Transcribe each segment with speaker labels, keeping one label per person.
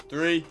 Speaker 1: 3,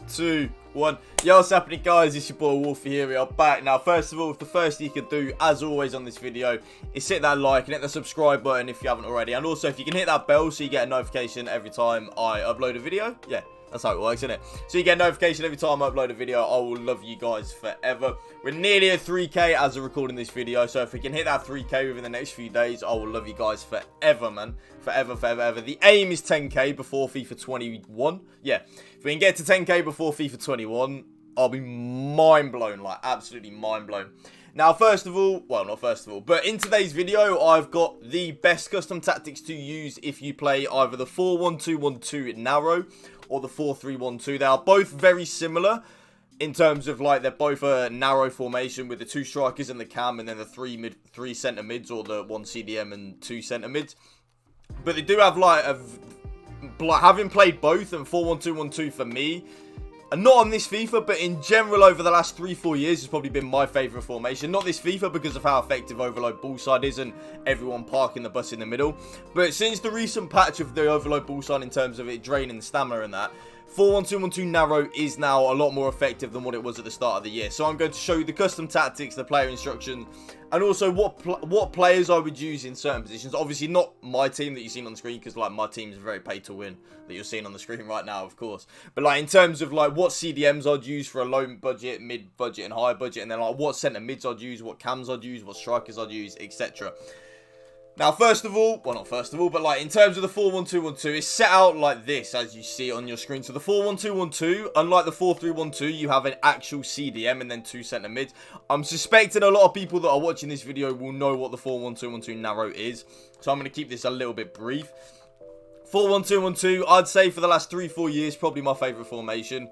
Speaker 1: 2, 1. Yo, what's happening, guys? It's your boy Wolfie here. We are back. Now, first of all, the first thing you can do, as always on this video, is hit that like and hit the subscribe button if you haven't already. And also, if you can hit that bell so you get a notification every time I upload a video. Yeah, that's how it works, isn't it? So you get a notification every time I upload a video. I will love you guys forever. We're nearly at 3K as of recording this video. So if we can hit that 3K within the next few days, I will love you guys forever, man. Forever, forever, ever. The aim is 10K before FIFA 21. Yeah, if we can get to 10K before FIFA 21, I'll be mind blown, like absolutely mind blown. Now, first of all, well, not first of all, but in today's video, I've got the best custom tactics to use if you play either the 4-1-2-1-2 narrow or the 4-3-1-2. They are both very similar in terms of, like, they're both a narrow formation with the 2 strikers and the cam, and then the 3 centre mids, or the 1 CDM and 2 centre mids. But they do have, like, having played both, and 4-1-2-1-2 for me, and not on this FIFA, but in general over the last 3-4 years, has probably been my favourite formation. Not this FIFA because of how effective overload bullside is and everyone parking the bus in the middle. But since the recent patch of the overload bullside in terms of it draining stamina and that, 4-1-2-1-2 narrow is now a lot more effective than what it was at the start of the year. So I'm going to show you the custom tactics, the player instructions, and also what players I would use in certain positions. Obviously not my team that you've seen on the screen, because like my team is very pay to win that you're seeing on the screen right now, of course. But like in terms of like what CDMs I'd use for a low budget, mid budget, and high budget, and then like what centre mids I'd use, what cams I'd use, what strikers I'd use, etc. Now, first of all, well, not first of all, but like in terms of the 4-1-2-1-2, it's set out like this, as you see on your screen. So the 4-1-2-1-2, unlike the 4-3-1-2, you have an actual CDM and then 2 centre mids. I'm suspecting a lot of people that are watching this video will know what the 4-1-2-1-2 narrow is. So I'm going to keep this a little bit brief. 4-1-2-1-2, I'd say for the last 3-4 years, probably my favourite formation.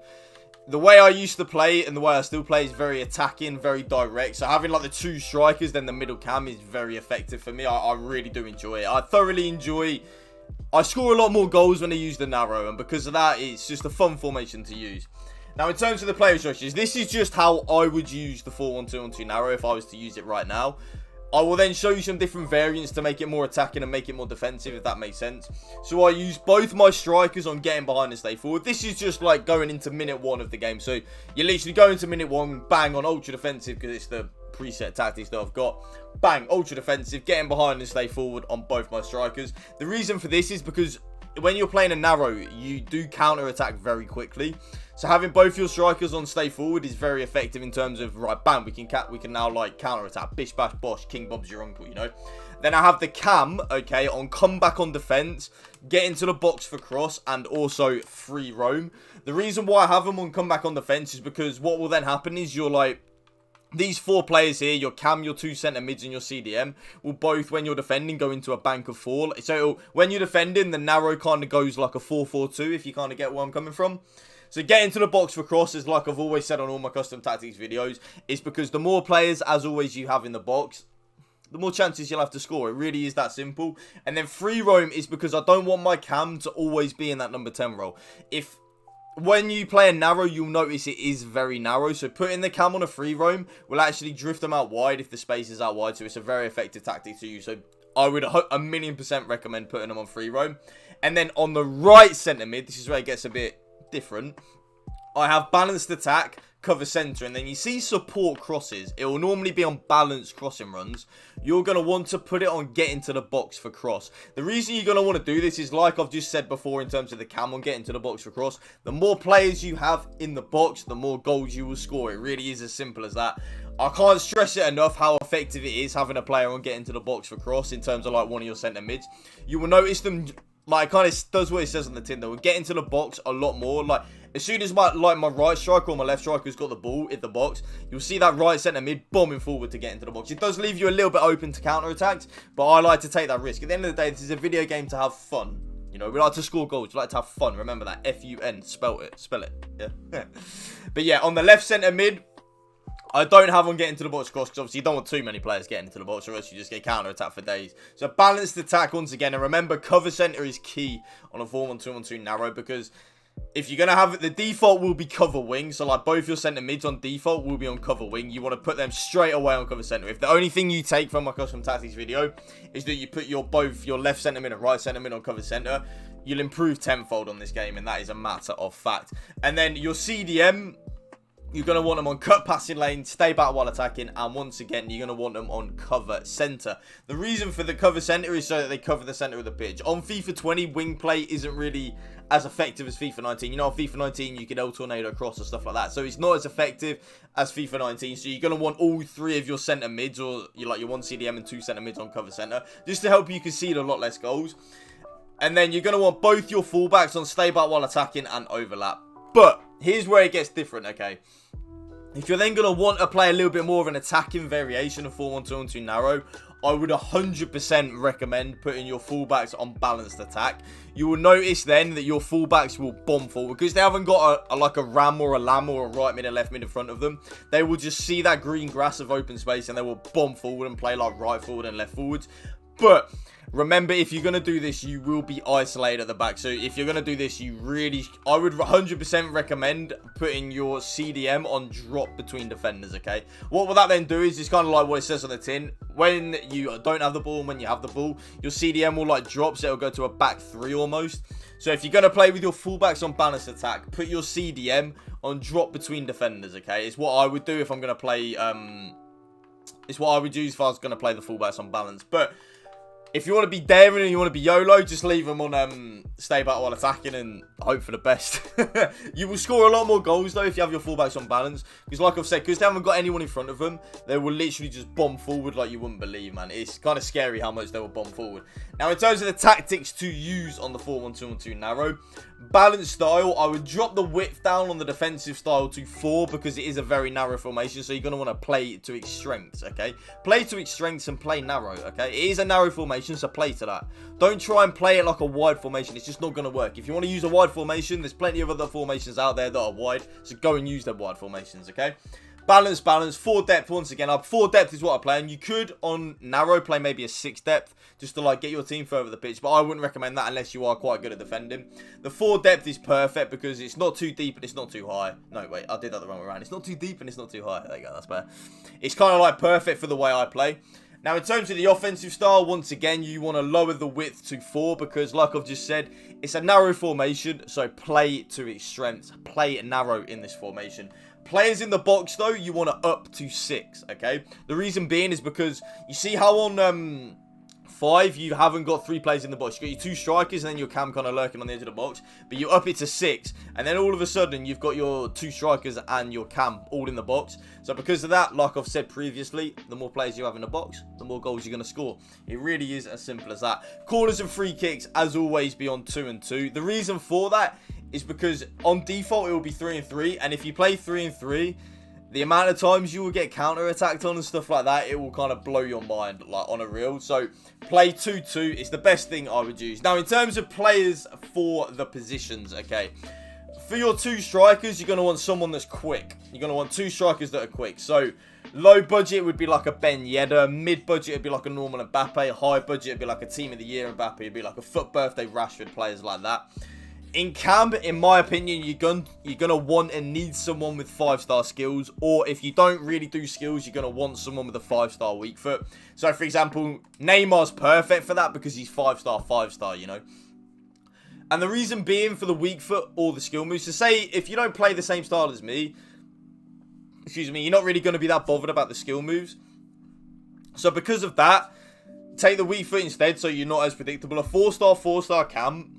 Speaker 1: The way I used to play and the way I still play is very attacking, very direct. So having like the 2 strikers, then the middle cam is very effective for me. I really do enjoy it. I thoroughly enjoy... I score a lot more goals when I use the narrow, and because of that, it's just a fun formation to use. Now, in terms of the player instructions, this is just how I would use the 4-1-2-1-2 narrow if I was to use it right now. I will then show you some different variants to make it more attacking and make it more defensive, if that makes sense. So I use both my strikers on getting behind and stay forward. This is just like going into minute 1 of the game. So you literally go into minute 1, bang, on ultra defensive, because it's the preset tactics that I've got. Bang, ultra defensive, getting behind and stay forward on both my strikers. The reason for this is because when you're playing a narrow, you do counter attack very quickly. So having both your strikers on stay forward is very effective in terms of, right, bam, we can now like counter attack, bish bash bosh, King Bob's your uncle, you know. Then I have the cam, okay, on comeback on defense, get into the box for cross, and also free roam. The reason why I have them on comeback on defense is because what will then happen is you're like, these 4 players here, your cam, your 2 centre mids, and your CDM, will both, when you're defending, go into a bank of 4. So when you're defending, the narrow kind of goes like a 4-4-2, if you kind of get where I'm coming from. So get into the box for crosses, like I've always said on all my custom tactics videos, is because the more players, as always, you have in the box, the more chances you'll have to score. It really is that simple. And then free roam is because I don't want my cam to always be in that number 10 role. When you play a narrow, you'll notice it is very narrow. So putting the cam on a free roam will actually drift them out wide if the space is out wide. So it's a very effective tactic to use. So I would 1,000,000% recommend putting them on free roam. And then on the right centre mid, this is where it gets a bit different. I have balanced attack, cover centre, and then you see support crosses. It will normally be on balanced crossing runs. You're going to want to put it on get into the box for cross. The reason you're going to want to do this is, like I've just said before in terms of the cam on get into the box for cross, the more players you have in the box, the more goals you will score. It really is as simple as that. I can't stress it enough how effective it is having a player on get into the box for cross in terms of like one of your centre mids. You will notice them, like, kind of does what it says on the tin. They will get into the box a lot more. Like, as soon as my right striker or my left striker's got the ball in the box, you'll see that right centre mid bombing forward to get into the box. It does leave you a little bit open to counter attacks, but I like to take that risk. At the end of the day, this is a video game to have fun. You know, we like to score goals. We like to have fun. Remember that. F-U-N. Spell it. Yeah. But yeah, on the left centre mid, I don't have on getting to the box cross because obviously you don't want too many players getting into the box or else you just get counter attack for days. So balanced attack once again, and remember cover centre is key on a 4-1-2-1-2 narrow, because if you're going to have it, the default will be cover wing. So like both your centre mids on default will be on cover wing. You want to put them straight away on cover centre. If the only thing you take from my custom tactics video is that you put both your left centre mid and right centre mid on cover centre, you'll improve tenfold on this game, and that is a matter of fact. And then your CDM, you're going to want them on cut passing lane, stay back while attacking, and once again, you're going to want them on cover centre. The reason for the cover centre is so that they cover the centre of the pitch. On FIFA 20, wing play isn't really as effective as FIFA 19. You know, on FIFA 19, you can El Tornado across and stuff like that. So it's not as effective as FIFA 19. So you're going to want all three of your centre mids, or your one CDM and two centre mids on cover centre, just to help you concede a lot less goals. And then you're going to want both your fullbacks on stay back while attacking and overlap. But here's where it gets different, okay? If you're then going to want to play a little bit more of an attacking variation of 4-1-2-1-2 narrow, I would 100% recommend putting your fullbacks on balanced attack. You will notice then that your fullbacks will bomb forward because they haven't got a ram or a lamb or a right mid and left mid in front of them. They will just see that green grass of open space and they will bomb forward and play like right forward and left forwards. But remember, if you're going to do this, you will be isolated at the back. So if you're going to do this, I would 100% recommend putting your CDM on drop between defenders, okay? What will that then do is it's kind of like what it says on the tin. When you don't have the ball and when you have the ball, your CDM will like drop, so it'll go to a back three almost. So if you're going to play with your fullbacks on balanced attack, put your CDM on drop between defenders, okay? It's what I would do if I'm going to play, it's what I would use if I was going to play the fullbacks on balance. But if you want to be daring and you want to be YOLO, just leave them on stay back while attacking and hope for the best. You will score a lot more goals, though, if you have your fullbacks on balance. Because like I've said, because they haven't got anyone in front of them, they will literally just bomb forward like you wouldn't believe, man. It's kind of scary how much they will bomb forward. Now, in terms of the tactics to use on the 4-1-2-1-2 narrow, balanced style, I would drop the width down on the defensive style to 4 because it is a very narrow formation, so you're going to want to play to its strengths, okay? Play to its strengths and play narrow, okay? It is a narrow formation, so play to that. Don't try and play it like a wide formation. It's just not going to work. If you want to use a wide formation, there's plenty of other formations out there that are wide, so go and use them wide formations, okay? Balance, 4 depth once again. 4 depth is what I play, and you could on narrow play maybe a 6 depth just to like get your team further the pitch, but I wouldn't recommend that unless you are quite good at defending. The 4 depth is perfect because it's not too deep and it's not too high. No, wait, I did that the wrong way around. It's not too deep and it's not too high. There you go, that's better. It's kind of like perfect for the way I play. Now, in terms of the offensive style, once again, you want to lower the width to 4 because, like I've just said, it's a narrow formation, so play to its strengths. Play narrow in this formation. Players in the box, though, you want to up to 6, okay? The reason being is because you see how on 5 you haven't got 3 players in the box. You got your 2 strikers and then your cam kind of lurking on the edge of the box, but you up it to 6, and then all of a sudden you've got your 2 strikers and your cam all in the box. So because of that, like I've said previously, the more players you have in the box, the more goals you're going to score. It really is as simple as that. Corners and free kicks, as always, be on 2 and 2. The reason for that is because on default it will be 3 and 3, and if you play 3 and 3, the amount of times you will get counter-attacked on and stuff like that, it will kind of blow your mind, like, on a reel. So, play 2-2 is the best thing I would use. Now, in terms of players for the positions, okay, for your 2 strikers, you're going to want someone that's quick. You're going to want 2 strikers that are quick. So, low budget would be like a Ben Yedder. Mid budget would be like a normal Mbappe. High budget would be like a Team of the Year Mbappe. It'd be like a FUT Birthday Rashford, players like that. In cam, in my opinion, you're gonna want and need someone with 5-star skills, or if you don't really do skills, you're gonna want someone with a 5-star weak foot. So, for example, Neymar's perfect for that because he's 5-star, you know. And the reason being for the weak foot or the skill moves, so say if you don't play the same style as me, excuse me, you're not really gonna be that bothered about the skill moves. So because of that, take the weak foot instead, so you're not as predictable. A 4-star cam.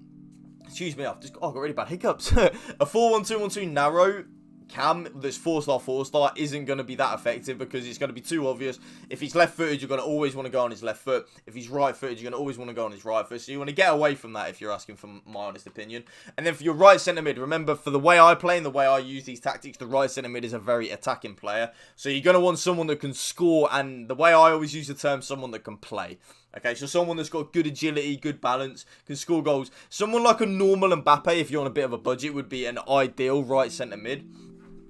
Speaker 1: Excuse me, I've got really bad hiccups. A 4-1-2-1-2 narrow cam that's 4-star isn't going to be that effective because it's going to be too obvious. If he's left-footed, you're going to always want to go on his left foot. If he's right-footed, you're going to always want to go on his right foot. So you want to get away from that if you're asking for my honest opinion. And then for your right centre mid, remember, for the way I play and the way I use these tactics, the right centre mid is a very attacking player. So you're going to want someone that can score, and the way I always use the term, someone that can play. Okay, so someone that's got good agility, good balance, can score goals. Someone like a normal Mbappe, if you're on a bit of a budget, would be an ideal right centre mid.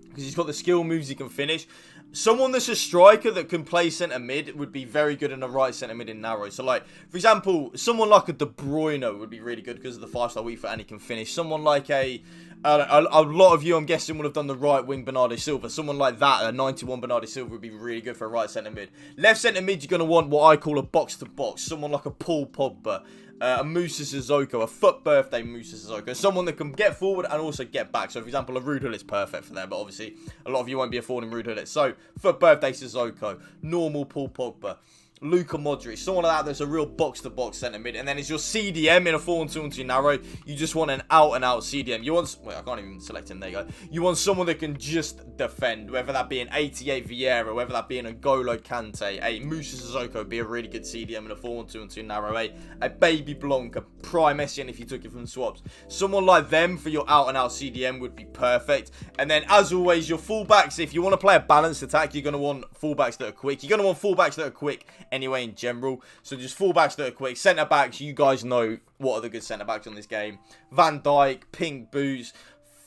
Speaker 1: Because he's got the skill moves, he can finish. Someone that's a striker that can play centre mid would be very good in a right centre mid in narrow. So, like, for example, someone like a De Bruyne would be really good because of the 5-star weak foot and he can finish. Someone like a A lot of you, I'm guessing, would have done the right wing Bernardo Silva. Someone like that, a 91 Bernardo Silva, would be really good for a right centre mid. Left centre mid, you're going to want what I call a box-to-box. Someone like a Paul Pogba, a Moussa Sissoko, a foot birthday Moussa Sissoko. Someone that can get forward and also get back. So, for example, a Ruud Hullit's perfect for them. But obviously, a lot of you won't be affording Ruud Hullit. So, foot birthday Sissoko, normal Paul Pogba, Luka Modric, someone like that that's a real box-to-box centre mid. And then it's your CDM in a 4-2-2 narrow. You just want an out-and-out CDM. You want... Wait, I can't even select him. There you go. You want someone that can just defend, whether that be an 88 Vieira, whether that be an N'Golo Kante, a Moussa Sissoko would be a really good CDM in a 4-2-2 narrow, a Baby Blanc, a Prime Essien if you took it from swaps. Someone like them for your out-and-out CDM would be perfect. And then, as always, your fullbacks, if you want to play a balanced attack, you're going to want fullbacks that are quick. You're going to want fullbacks that are quick anyway in general. So just fullbacks that are quick. Centre backs, you guys know what are the good centre backs on this game. Van Dijk, Pink Boots,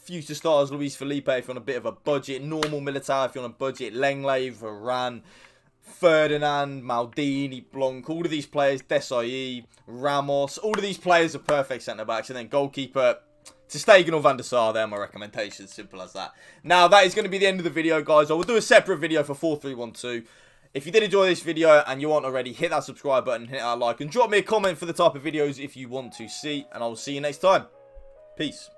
Speaker 1: future stars Luis Felipe if you're on a bit of a budget. Normal Militao if you're on a budget. Lenglet, Varane, Ferdinand, Maldini, Blanc, all of these players, Desai, Ramos, all of these players are perfect centre backs. And then goalkeeper, Ter Stegen or Van der Sar, they're my recommendations. Simple as that. Now, that is going to be the end of the video, guys. I will do a separate video for 4-3-1-2. If you did enjoy this video and you aren't already, hit that subscribe button, hit that like, and drop me a comment for the type of videos if you want to see. And I will see you next time. Peace.